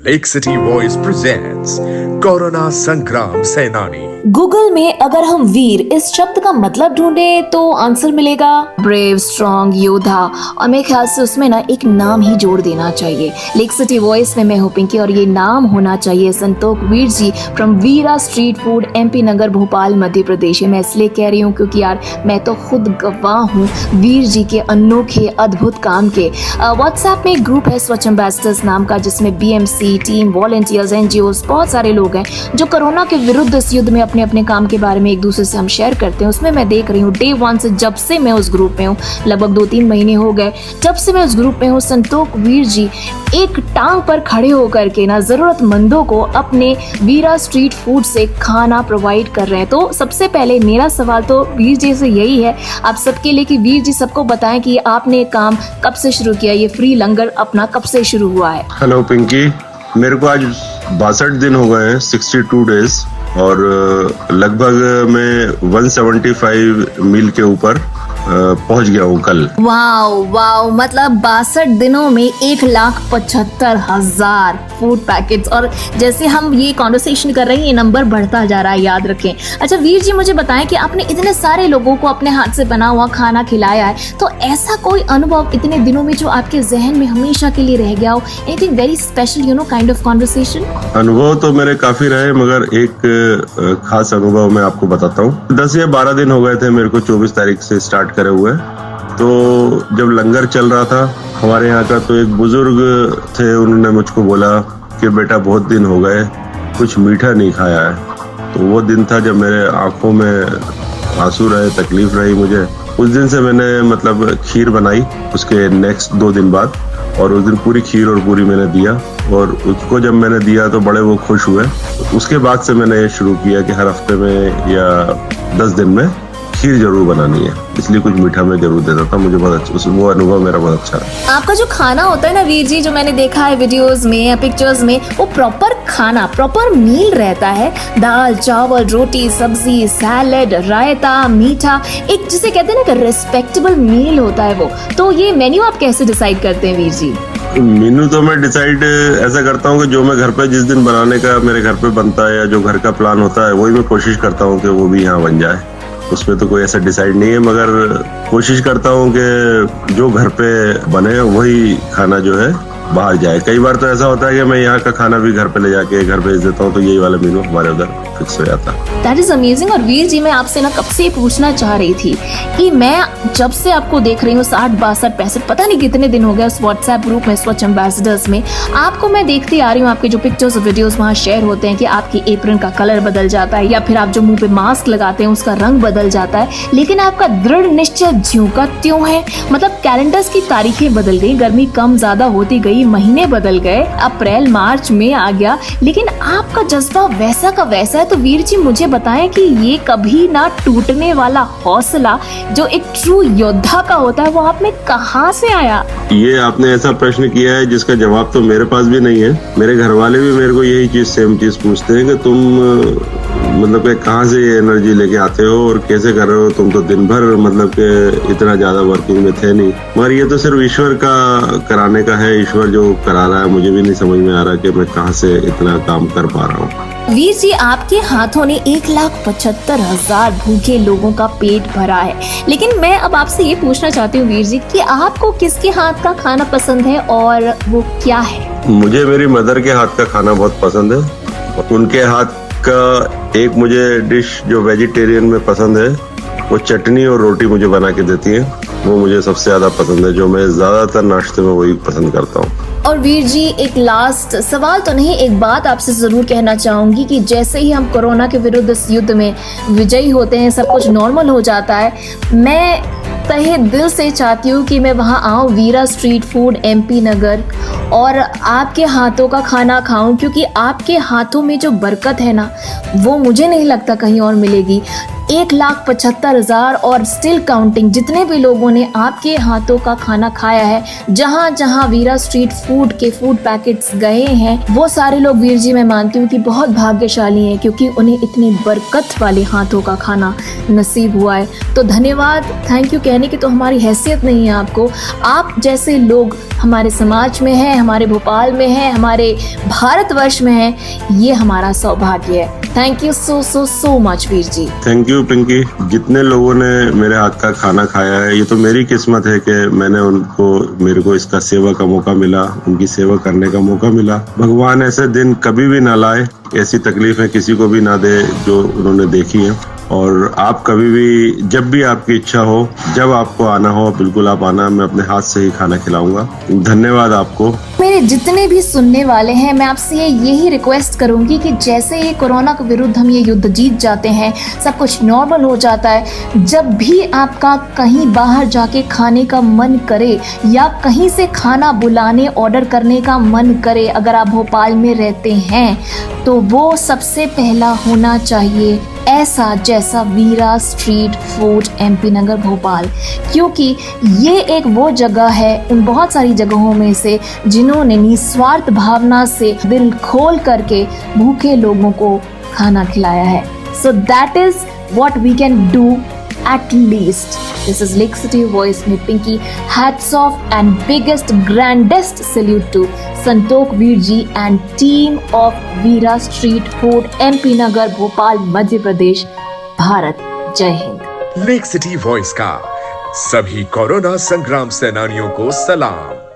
Lake city voice presents corona संग्राम सेनानी। Google में अगर हम वीर इस शब्द का मतलब ढूंढे तो आंसर मिलेगा ब्रेव, स्ट्रॉन्ग, योद्धा। और मेरे ख्याल से उसमें ना एक नाम ही जोड़ देना चाहिए। लेक सिटी वॉइस में मैं हूं पिंकी और ये नाम होना चाहिए Santosh Veer ji from Veera street food, MP Nagar, Bhopal, Madhya Pradesh. मैं इसलिए कह रही हूँ क्योंकि यार मैं तो खुद गवाह हूँ वीर जी के अनोखे अद्भुत काम के। व्हाट्सएप में एक ग्रुप है स्वच्छ एम्बेसडर्स नाम का, जिसमें BMC टीम, वॉलंटियर्स, NGOs बहुत सारे लोग हैं जो कोरोना के विरुद्ध इस युद्ध में अपने अपने काम के बारे में एक दूसरे से हम शेयर करते हैं। उसमें मैं देख रही हूँ डे 1 से, जब से मैं उस ग्रुप में हूँ, लगभग 2-3 महीने हो गए जब से मैं उस ग्रुप में हूँ, संतोष वीर जी एक टांग पर खड़े होकर के ना जरूरतमंदों को अपने वीरा स्ट्रीट फूड से खाना प्रोवाइड कर रहे हैं। तो सबसे पहले मेरा सवाल तो वीर जी से यही है आप सबके लिए कि वीर जी सबको बताएं कि आपने काम कब से शुरू किया, ये फ्री लंगर अपना कब से शुरू हुआ है। हेलो पिंकी, मेरे को आज 62 दिन हो गए हैं, 62 डेज, और लगभग मैं 175 मील के ऊपर पहुंच गया हूँ कल। वाओ, मतलब 62 दिनों में 1,75,000 फूड पैकेट्स। और जैसे हम ये कॉन्वर्सेशन कर रहे हैं ये नंबर बढ़ता जा रहा है, याद रखें। अच्छा वीर जी, मुझे बताएं कि आपने इतने सारे लोगों को अपने हाथ से बना हुआ खाना खिलाया है, तो ऐसा कोई अनुभव इतने दिनों में जो आपके जहन में हमेशा के लिए रह गया हो, anything very special kind of conversation? अनुभव तो मेरे काफी रहे, मगर एक खास अनुभव मैं आपको बताता हूँ। 10 या 12 दिन हो गए थे मेरे को 24 तारीख से स्टार्ट करे हुए। तो जब लंगर चल रहा था हमारे यहाँ का, तो एक बुजुर्ग थे, उन्होंने मुझको बोला कि बेटा बहुत दिन हो गए कुछ मीठा नहीं खाया है। तो वो दिन था जब मेरे आंखों में आंसू रहे, तकलीफ रही मुझे। उस दिन से मैंने मतलब खीर बनाई उसके नेक्स्ट 2 दिन बाद, और उस दिन पूरी खीर और पूरी मैंने दिया, और उसको जब मैंने दिया तो बड़े वो खुश हुए। उसके बाद से मैंने ये शुरू किया कि हर हफ्ते में या 10 दिन में खीर जरूर बनानी है, इसलिए कुछ मीठा मैं जरूर देता था। मुझे बहुत अच्छा, वो अनुभव मेरा बहुत अच्छा है। आपका जो खाना होता है ना वीर जी, जो मैंने देखा है वीडियोस में या पिक्चर्स में, वो प्रॉपर खाना, प्रॉपर मील रहता है। दाल, चावल, रोटी, सब्जी, सैलेड, रायता, मीठा, एक जिसे कहते हैं ना कि रिस्पेक्टेबल मील होता है वो। तो ये मेन्यू आप कैसे डिसाइड करते हैं वीर जी? मेनू तो मैं डिसाइड ऐसा करता हूँ कि जो मैं घर पे जिस दिन बनाने का मेरे घर पे बनता है या जो घर का प्लान होता है, वही मैं कोशिश करता हूँ कि वो भी यहाँ बन जाए। उसमें तो कोई ऐसा डिसाइड नहीं है, मगर कोशिश करता हूँ कि जो घर पे बने वही खाना जो है बाहर जाए। कई बार तो ऐसा होता है कि मैं यहाँ का खाना भी घर पे ले जाके घर भेज देता हूँ, तो यही वाला मेनू हमारे उधर फिक्स हो जाता है। That is amazing. और वीर जी, मैं आपसे ना कब से पूछना चाह रही थी कि मैं जब से आपको देख रही हूँ 60, 62, 65 पता नहीं कितने दिन हो गए उस व्हाट्सएप ग्रुप में, स्वच्छ एम्बेसडर्स में, आपको मैं देखती आ रही हूँ। आपके जो पिक्चर्स और वीडियोस वहाँ शेयर होते हैं कि आपकी एप्रन का कलर बदल जाता है, या फिर आप जो मुंह पे मास्क लगाते हैं उसका रंग बदल जाता है, लेकिन आपका दृढ़ निश्चय ज्यों का त्यों है। मतलब कैलेंडर्स की तारीखें बदल गई, गर्मी कम ज्यादा होती गई, महीने बदल गए, अप्रैल मार्च में आ गया, लेकिन आपका जज्बा वैसा का वैसा है। तो वीर जी मुझे बताएं कि ये कभी ना टूटने वाला हौसला जो एक ट्रू योद्धा का होता है, वो आप में कहाँ से आया? ये आपने ऐसा प्रश्न किया है जिसका जवाब तो मेरे पास भी नहीं है। मेरे घर वाले भी मेरे को यही चीज, सेम चीज पूछते हैं कि तुम मतलब कि कहाँ से ये एनर्जी लेके आते हो और कैसे कर रहे हो। तुम तो दिन भर मतलब के इतना ज्यादा वर्किंग में थे नहीं, मगर ये तो सिर्फ ईश्वर का कराने का है। ईश्वर जो करा रहा है, मुझे भी नहीं समझ में आ रहा कि मैं कहाँ से इतना काम कर पा रहा हूँ। वीर जी, आपके हाथों ने 1,75,000 भूखे लोगों का पेट भरा है, लेकिन मैं अब आपसे ये पूछना चाहती हूँ वीर जी कि आपको किसके हाथ का खाना पसंद है और वो क्या है? मुझे मेरी मदर के हाथ का खाना बहुत पसंद है। उनके हाथ का एक मुझे डिश जो वेजिटेरियन में पसंद है, वो चटनी और रोटी मुझे बना के देती है, वो मुझे सबसे ज्यादा पसंद है, जो मैं ज्यादातर नाश्ते में वही पसंद करता हूँ। और वीर जी, एक लास्ट सवाल तो नहीं, एक बात आपसे जरूर कहना चाहूंगी कि जैसे ही हम कोरोना के विरुद्ध इस युद्ध में विजयी होते हैं, सब कुछ नॉर्मल हो जाता है, मैं तहे दिल से चाहती हूँ कि मैं वहाँ आऊँ, वीरा स्ट्रीट फूड, MP नगर, और आपके हाथों का खाना खाऊं, क्योंकि आपके हाथों में जो बरकत है ना, वो मुझे नहीं लगता कहीं और मिलेगी। 1,75,000 और स्टिल काउंटिंग जितने भी लोगों ने आपके हाथों का खाना खाया है, जहां जहां वीरा स्ट्रीट फूड के फूड पैकेट्स गए हैं, वो सारे लोग वीर जी मैं मानती हूँ कि बहुत भाग्यशाली हैं, क्योंकि उन्हें इतनी बरकत वाले हाथों का खाना नसीब हुआ है। तो धन्यवाद, थैंक यू कहने की तो हमारी हैसियत नहीं है आपको। आप जैसे लोग हमारे समाज में हैं, हमारे भोपाल में हैं, हमारे भारतवर्ष में हैं, ये हमारा सौभाग्य है। Thank you so so so much Veer ji. Thank you Pinky. जितने लोगों ने मेरे हाथ का खाना खाया है, ये तो मेरी किस्मत है कि मेरे को इसका सेवा का मौका मिला, उनकी सेवा करने का मौका मिला। भगवान ऐसे दिन कभी भी ना लाए, ऐसी तकलीफें किसी को भी ना दे जो उन्होंने देखी है। और आप कभी भी, जब भी आपकी इच्छा हो, जब आपको आना हो, बिल्कुल आप आना, मैं अपने हाथ से ही खाना खिलाऊंगा। धन्यवाद आपको। मेरे जितने भी सुनने वाले हैं, मैं आपसे यही रिक्वेस्ट करूंगी कि जैसे ही कोरोना के विरुद्ध हम ये युद्ध जीत जाते हैं, सब कुछ नॉर्मल हो जाता है, जब भी आपका कहीं बाहर जाके खाने का मन करे या कहीं से खाना बुलाने ऑर्डर करने का मन करे, अगर आप भोपाल में रहते हैं, तो वो सबसे पहला होना चाहिए ऐसा जैसा वीरा street food MP Nagar Bhopal, क्योंकि ये एक वो जगह है उन बहुत सारी जगहों में से जिन्होंने निस्वार्थ भावना से दिल खोल करके भूखे लोगों को खाना खिलाया है। So that is what we can do at least. This is Lake City Voice में Pinky. Hats off and biggest grandest salute to Santokh Veer ji and team of Veera street food MP Nagar Bhopal Madhya Pradesh Bharat. जय हिंद। लेक सिटी वॉइस का सभी कोरोना संग्राम सेनानियों को सलाम।